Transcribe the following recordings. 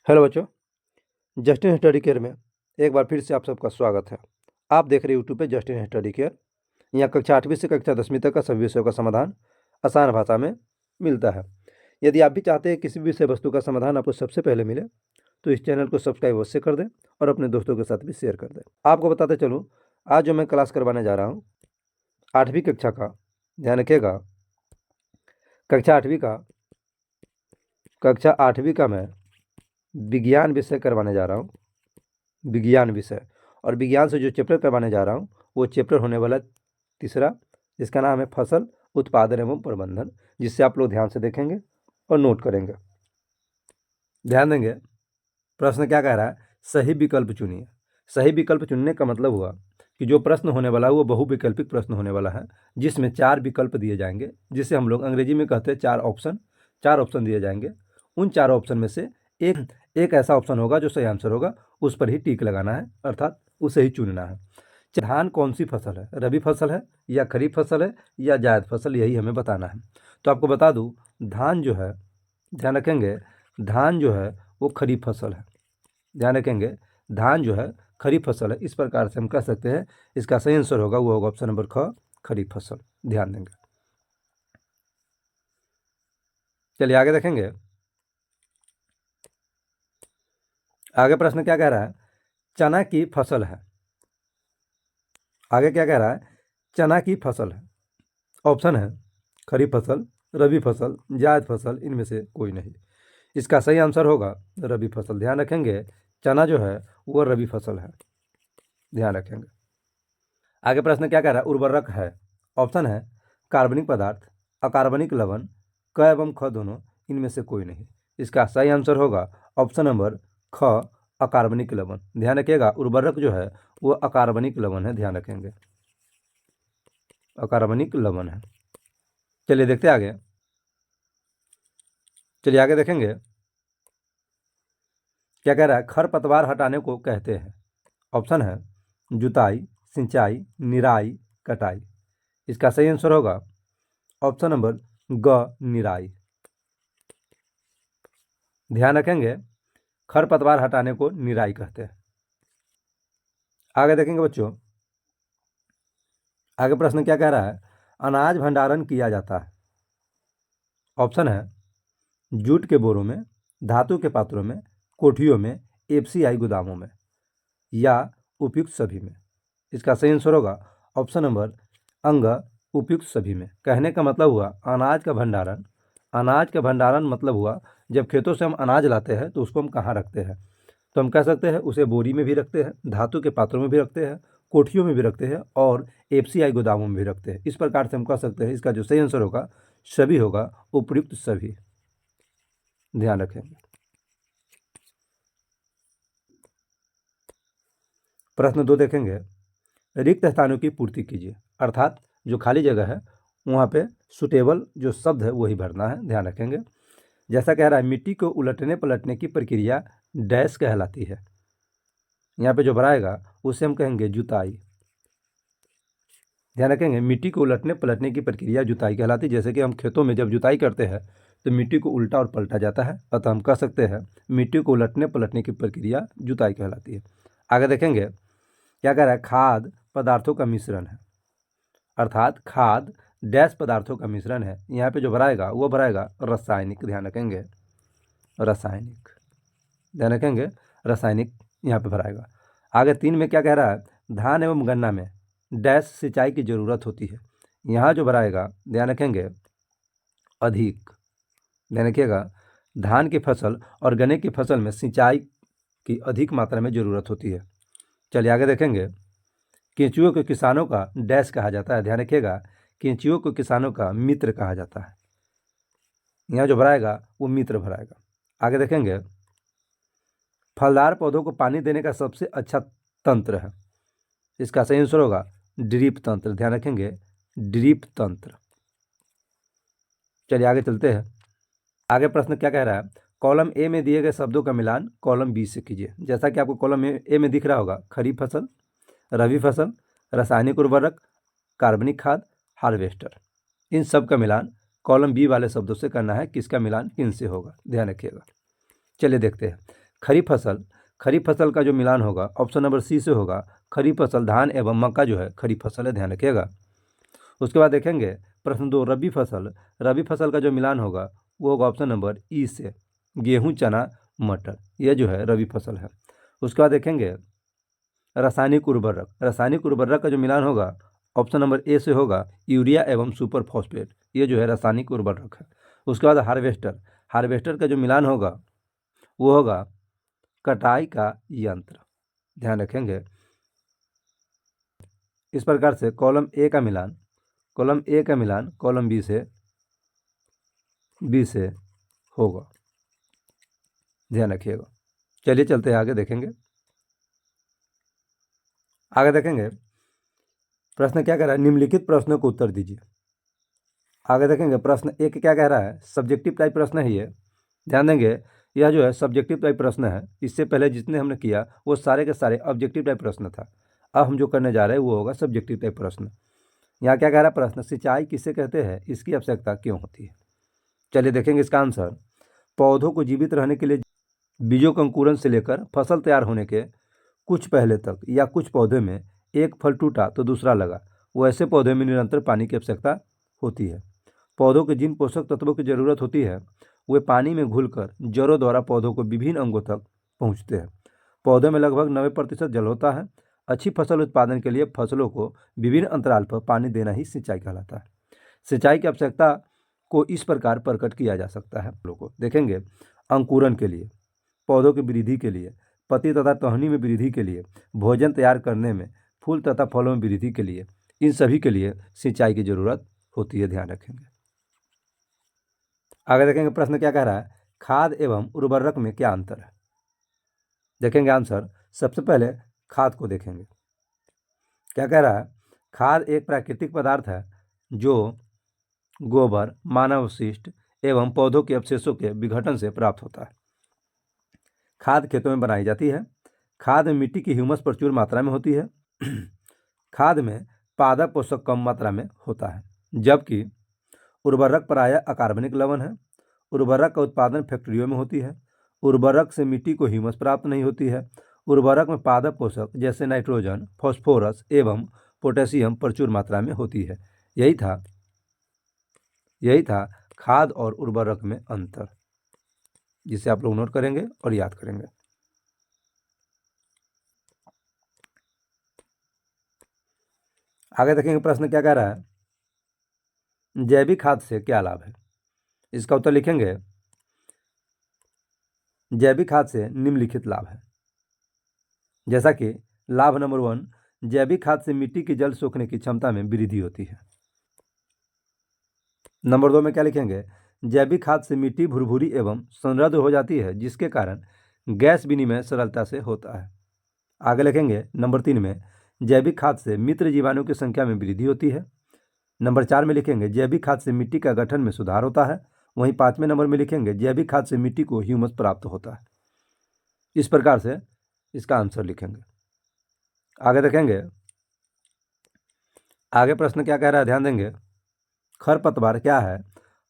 Hello बच्चों, Justin study care में एक बार फिर से आप सबका स्वागत है। आप देख रहे हैं यूट्यूब पे जस्टिन स्टडी केयर। यहाँ कक्षा 8वीं से कक्षा 10वीं तक का सभी विषयों का समाधान आसान भाषा में मिलता है। यदि आप भी चाहते हैं किसी भी विषय वस्तु का समाधान आपको सबसे पहले मिले तो इस चैनल को सब्सक्राइब अवश्य कर दें और अपने दोस्तों के साथ भी शेयर कर दें। आपको बताते चलूँ, आज जो मैं क्लास करवाने जा रहा हूँ 8वीं कक्षा का, ध्यान रखिएगा, कक्षा 8वीं का मैं विज्ञान विषय करवाने जा रहा हूँ, विज्ञान विषय। और विज्ञान से जो चैप्टर करवाने जा रहा हूँ वो चैप्टर होने वाला तीसरा, जिसका नाम है फसल उत्पादन एवं प्रबंधन, जिससे आप लोग ध्यान से देखेंगे और नोट करेंगे। ध्यान देंगे, प्रश्न क्या कह रहा है, सही विकल्प चुनिए। सही विकल्प चुनने का मतलब हुआ कि जो प्रश्न होने वाला है वो बहुविकल्पिक प्रश्न होने वाला है, जिसमें 4 विकल्प दिए जाएंगे, जिसे हम लोग अंग्रेजी में कहते हैं 4 ऑप्शन। 4 ऑप्शन दिए जाएंगे। उन 4 ऑप्शन में से एक ऐसा ऑप्शन होगा जो सही आंसर होगा, उस पर ही टिक लगाना है, अर्थात उसे ही चुनना है। धान कौन सी फसल है, रबी फसल है या खरीफ फसल है या जायद फसल, यही हमें बताना है। तो आपको बता दूं, धान जो है, ध्यान रखेंगे, धान जो है वो खरीफ फसल है। ध्यान रखेंगे, धान जो है खरीफ फसल है। इस प्रकार से हम कह सकते हैं इसका सही आंसर होगा वो होगा ऑप्शन नंबर ख, खरीफ फसल। ध्यान देंगे। चलिए आगे देखेंगे। आगे प्रश्न क्या कह रहा है, चना की फसल है। आगे क्या कह रहा है, चना की फसल है। ऑप्शन है खरीफ फसल, रबी फसल, जायद फसल, इनमें से कोई नहीं। इसका सही आंसर होगा रबी फसल। ध्यान रखेंगे, चना जो है वो रबी फसल है। ध्यान रखेंगे। आगे प्रश्न क्या कह रहा है, उर्वरक है। ऑप्शन है कार्बनिक पदार्थ, अकार्बनिक लवण, क एवं ख दोनों, इनमें से कोई नहीं। इसका सही आंसर होगा ऑप्शन नंबर ख, अकार्बनिक लवण। ध्यान रखिएगा, उर्वरक जो है वो अकार्बनिक लवण है। ध्यान रखेंगे, अकार्बनिक लवण है। चलिए देखते हैं आगे। चलिए आगे देखेंगे क्या कह रहा है, खरपतवार हटाने को कहते हैं। ऑप्शन है जुताई, सिंचाई, निराई, कटाई। इसका सही आंसर होगा ऑप्शन नंबर ग, निराई। ध्यान रखेंगे, खरपतवार हटाने को निराई कहते हैं। आगे देखेंगे बच्चों, आगे प्रश्न क्या कह रहा है, अनाज भंडारण किया जाता है। ऑप्शन है जूट के बोरों में, धातु के पात्रों में, कोठियों में, एफसीआई गोदामों में, या उपयुक्त सभी में। इसका सही आंसर होगा ऑप्शन नंबर अंग, उपयुक्त सभी में। कहने का मतलब हुआ अनाज का भंडारण। अनाज का भंडारण मतलब हुआ जब खेतों से हम अनाज लाते हैं तो उसको हम कहाँ रखते हैं, तो हम कह सकते हैं उसे बोरी में भी रखते हैं, धातु के पात्रों में भी रखते हैं, कोठियों में भी रखते हैं और एफसीआई गोदामों में भी रखते हैं। इस प्रकार से हम कह सकते हैं इसका जो सही आंसर होगा सभी होगा, उपयुक्त सभी। ध्यान रखेंगे। प्रश्न 2 देखेंगे, रिक्त स्थानों की पूर्ति कीजिए। अर्थात जो खाली जगह है वहाँ पे सुटेबल जो शब्द है वही भरना है। ध्यान रखेंगे। जैसा कह रहा है, मिट्टी को उलटने पलटने की प्रक्रिया डैश कहलाती है। यहाँ पे जो भराएगा उसे हम कहेंगे जुताई। ध्यान रखेंगे, मिट्टी को उलटने पलटने की प्रक्रिया जुताई कहलाती है। जैसे कि हम खेतों में जब जुताई करते हैं तो मिट्टी को उल्टा और पलटा जाता है, अतः हम कह सकते हैं मिट्टी को उलटने पलटने की प्रक्रिया जुताई कहलाती है। आगे देखेंगे क्या कह रहा है, खाद पदार्थों का मिश्रण है। अर्थात खाद डैश पदार्थों का मिश्रण है। यहाँ पे जो भराएगा वो भराएगा रासायनिक। ध्यान रखेंगे, रासायनिक। ध्यान रखेंगे, रासायनिक यहाँ पे भराएगा। आगे 3 में क्या कह रहा है, धान एवं गन्ना में डैश सिंचाई की जरूरत होती है। यहाँ जो भराएगा, ध्यान रखेंगे, अधिक। ध्यान रखिएगा, धान की फसल और गन्ने की फसल में सिंचाई की अधिक मात्रा में जरूरत होती है। चलिए आगे देखेंगे, केंचुओं को किसानों का डैश कहा जाता है। ध्यान रखिएगा, केंचुओं को किसानों का मित्र कहा जाता है। यहाँ जो भराएगा वो मित्र भराएगा। आगे देखेंगे, फलदार पौधों को पानी देने का सबसे अच्छा तंत्र है। इसका सही आंसर होगा ड्रिप तंत्र। ध्यान रखेंगे, ड्रिप तंत्र। चलिए आगे चलते हैं। आगे प्रश्न क्या कह रहा है, कॉलम ए में दिए गए शब्दों का मिलान कॉलम बी से कीजिए। जैसा कि आपको कॉलम ए में दिख रहा होगा, खरीफ फसल, रबी फसल, रासायनिक उर्वरक, कार्बनिक खाद, हार्वेस्टर। इन सब का मिलान कॉलम बी वाले शब्दों से करना है। किसका मिलान किन से होगा, ध्यान रखिएगा। चलिए देखते हैं। खरीफ फसल का जो मिलान होगा ऑप्शन नंबर सी से होगा। खरीफ फसल धान एवं मक्का जो है खरीफ फसल है, ध्यान रखिएगा। उसके बाद देखेंगे प्रश्न 2, रबी फसल का जो मिलान होगा वो होगा ऑप्शन नंबर ई से, गेहूं चना मटर, यह जो है रबी फसल है। उसके बाद देखेंगे रासायनिक उर्वरक का जो मिलान होगा ऑप्शन नंबर ए से होगा, यूरिया एवं सुपर फॉस्फेट, ये जो है रासायनिक उर्वरक है। उसके बाद हार्वेस्टर का जो मिलान होगा वो होगा कटाई का यंत्र, ध्यान रखेंगे। इस प्रकार से कॉलम ए का मिलान कॉलम बी से होगा, ध्यान रखिएगा। चलिए चलते हैं आगे, देखेंगे प्रश्न क्या कह रहा है, निम्नलिखित प्रश्नों को उत्तर दीजिए। आगे देखेंगे प्रश्न एक क्या कह रहा है, सब्जेक्टिव टाइप प्रश्न है ये, ध्यान देंगे। यह जो है सब्जेक्टिव टाइप प्रश्न है, इससे पहले जितने हमने किया वो सारे के सारे ऑब्जेक्टिव टाइप प्रश्न था। अब हम जो करने जा रहे हैं वो होगा सब्जेक्टिव टाइप प्रश्न। यहाँ क्या कह रहा है प्रश्न, सिंचाई किसे कहते हैं, इसकी आवश्यकता क्यों होती है। चलिए देखेंगे इसका आंसर। पौधों को जीवित रहने के लिए बीजों के अंकुरन से लेकर फसल तैयार होने के कुछ पहले तक या कुछ पौधे में एक फल टूटा तो दूसरा लगा, वो ऐसे पौधे में निरंतर पानी की आवश्यकता होती है। पौधों के जिन पोषक तत्वों की जरूरत होती है वे पानी में घुलकर जड़ों द्वारा पौधों को विभिन्न अंगों तक पहुँचते हैं। पौधों में लगभग 90% जल होता है। अच्छी फसल उत्पादन के लिए फसलों को विभिन्न अंतराल पर पानी देना ही सिंचाई कहलाता है। सिंचाई की आवश्यकता को इस प्रकार प्रकट किया जा सकता है। फलों को देखेंगे, अंकुरन के लिए, पौधों की वृद्धि के लिए, पत्ती तथा टहनी में वृद्धि के लिए, भोजन तैयार करने में, फूल तथा फलों में वृद्धि के लिए, इन सभी के लिए सिंचाई की जरूरत होती है, ध्यान रखेंगे। आगे देखेंगे प्रश्न क्या कह रहा है, खाद एवं उर्वरक में क्या अंतर है। देखेंगे आंसर। सबसे पहले खाद को देखेंगे। क्या कह रहा है, खाद एक प्राकृतिक पदार्थ है जो गोबर, मानव अपशिष्ट एवं पौधों के अवशेषों के विघटन से प्राप्त होता है। खाद खेतों में बनाई जाती है। खाद में मिट्टी की ह्यूमस प्रचुर मात्रा में होती है। खाद में पादप पोषक कम मात्रा में होता है, जबकि उर्वरक प्रायः अकार्बनिक लवण है। उर्वरक का उत्पादन फैक्ट्रियों में होती है। उर्वरक से मिट्टी को ह्यूमस प्राप्त नहीं होती है। उर्वरक में पादप पोषक जैसे नाइट्रोजन, फॉस्फोरस एवं पोटेशियम प्रचुर मात्रा में होती है। यही था खाद और उर्वरक में अंतर, जिसे आप लोग नोट करेंगे और याद करेंगे। आगे देखेंगे प्रश्न क्या कह रहा है, जैविक खाद से क्या लाभ है। इसका उत्तर लिखेंगे, जैविक खाद से निम्नलिखित लाभ है। जैसा कि लाभ नंबर 1, जैविक खाद से मिट्टी की जल सोखने की क्षमता में वृद्धि होती है। नंबर 2 में क्या लिखेंगे, जैविक खाद से मिट्टी भुरभुरी एवं समृद्ध हो जाती है, जिसके कारण गैस विनिमय सरलता से होता है। आगे लिखेंगे नंबर 3 में, जैविक खाद से मित्र जीवाणु की संख्या में वृद्धि होती है। नंबर 4 में लिखेंगे, जैविक खाद से मिट्टी का गठन में सुधार होता है। वहीं 5वें नंबर में लिखेंगे, जैविक खाद से मिट्टी को ह्यूमस प्राप्त होता है। इस प्रकार से इसका आंसर लिखेंगे। आगे देखेंगे, आगे प्रश्न क्या कह रहा है, ध्यान देंगे। खरपतवार क्या है,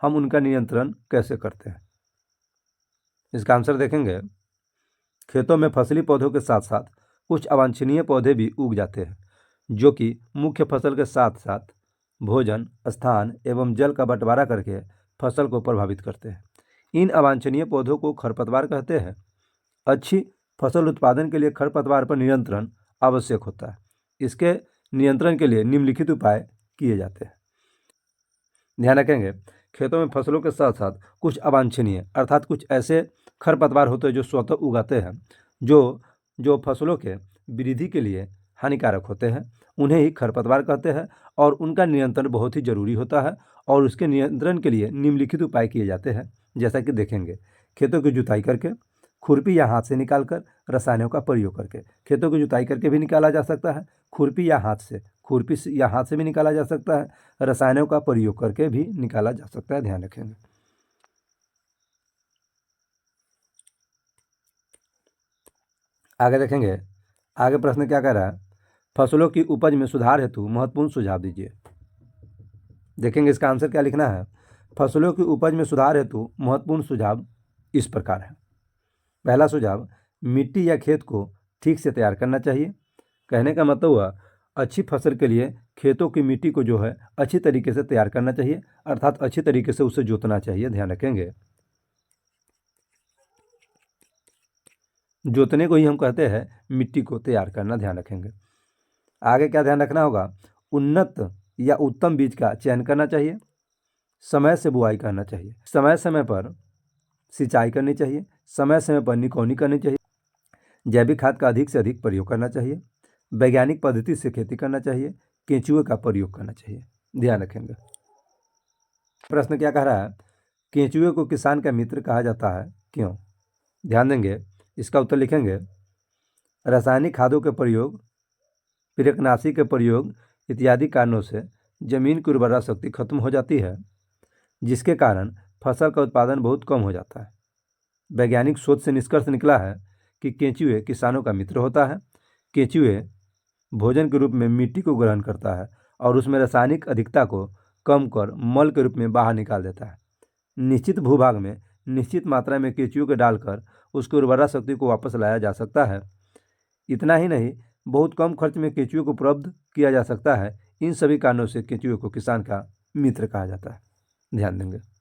हम उनका नियंत्रण कैसे करते हैं। इसका आंसर देखेंगे, खेतों में फसली पौधों के साथ साथ कुछ अवांछनीय पौधे भी उग जाते हैं, जो कि मुख्य फसल के साथ साथ भोजन, स्थान एवं जल का बंटवारा करके फसल को प्रभावित करते हैं। इन अवांछनीय पौधों को खरपतवार कहते हैं। अच्छी फसल उत्पादन के लिए खरपतवार पर नियंत्रण आवश्यक होता है। इसके नियंत्रण के लिए निम्नलिखित उपाय किए जाते हैं। ध्यान रखेंगे, खेतों में फसलों के साथ साथ कुछ अवांछनीय अर्थात कुछ ऐसे खरपतवार होते हैं जो स्वतः उगाते हैं, जो फसलों के वृद्धि के लिए हानिकारक होते हैं, उन्हें ही खरपतवार कहते हैं। और उनका नियंत्रण बहुत ही जरूरी होता है और उसके नियंत्रण के लिए निम्नलिखित उपाय किए जाते हैं। जैसा कि देखेंगे, खेतों की जुताई करके, खुरपी या हाथ से निकालकर, रसायनों का प्रयोग करके। खेतों की जुताई करके भी निकाला जा सकता है, खुरपी या हाथ से भी निकाला जा सकता है, रसायनों का प्रयोग करके भी निकाला जा सकता है, ध्यान रखेंगे। आगे देखेंगे, आगे प्रश्न क्या कह रहा है, फसलों की उपज में सुधार हेतु महत्वपूर्ण सुझाव दीजिए। देखेंगे इसका आंसर क्या लिखना है, फसलों की उपज में सुधार हेतु महत्वपूर्ण सुझाव इस प्रकार है। पहला सुझाव, मिट्टी या खेत को ठीक से तैयार करना चाहिए। कहने का मतलब हुआ अच्छी फसल के लिए खेतों की मिट्टी को जो है अच्छी तरीके से तैयार करना चाहिए, अर्थात अच्छी तरीके से उसे जोतना चाहिए। ध्यान रखेंगे, जोतने को ही हम कहते हैं मिट्टी को तैयार करना। ध्यान रखेंगे। आगे क्या ध्यान रखना होगा, उन्नत या उत्तम बीज का चयन करना चाहिए। समय से बुआई करना चाहिए, समय समय पर सिंचाई करनी चाहिए, समय समय पर निकौनी करनी चाहिए। जैविक खाद का अधिक से अधिक प्रयोग करना चाहिए। वैज्ञानिक पद्धति से खेती करना चाहिए। केंचुए का प्रयोग करना चाहिए। ध्यान रखेंगे। प्रश्न क्या कह रहा है, केंचुए को किसान का मित्र कहा जाता है, क्यों? ध्यान देंगे, इसका उत्तर लिखेंगे, रासायनिक खादों के प्रयोग, कीटनाशी के प्रयोग इत्यादि कारणों से जमीन की उर्वरा शक्ति खत्म हो जाती है, जिसके कारण फसल का उत्पादन बहुत कम हो जाता है। वैज्ञानिक शोध से निष्कर्ष निकला है कि केंचुए किसानों का मित्र होता है। केंचुए भोजन के रूप में मिट्टी को ग्रहण करता है और उसमें रासायनिक अधिकता को कम कर मल के रूप में बाहर निकाल देता है। निश्चित भूभाग में निश्चित मात्रा में केंचुए को डालकर उसकी उर्वरा शक्ति को वापस लाया जा सकता है। इतना ही नहीं, बहुत कम खर्च में केंचुए को उपलब्ध किया जा सकता है। इन सभी कारणों से केंचुए को किसान का मित्र कहा जाता है। ध्यान देंगे।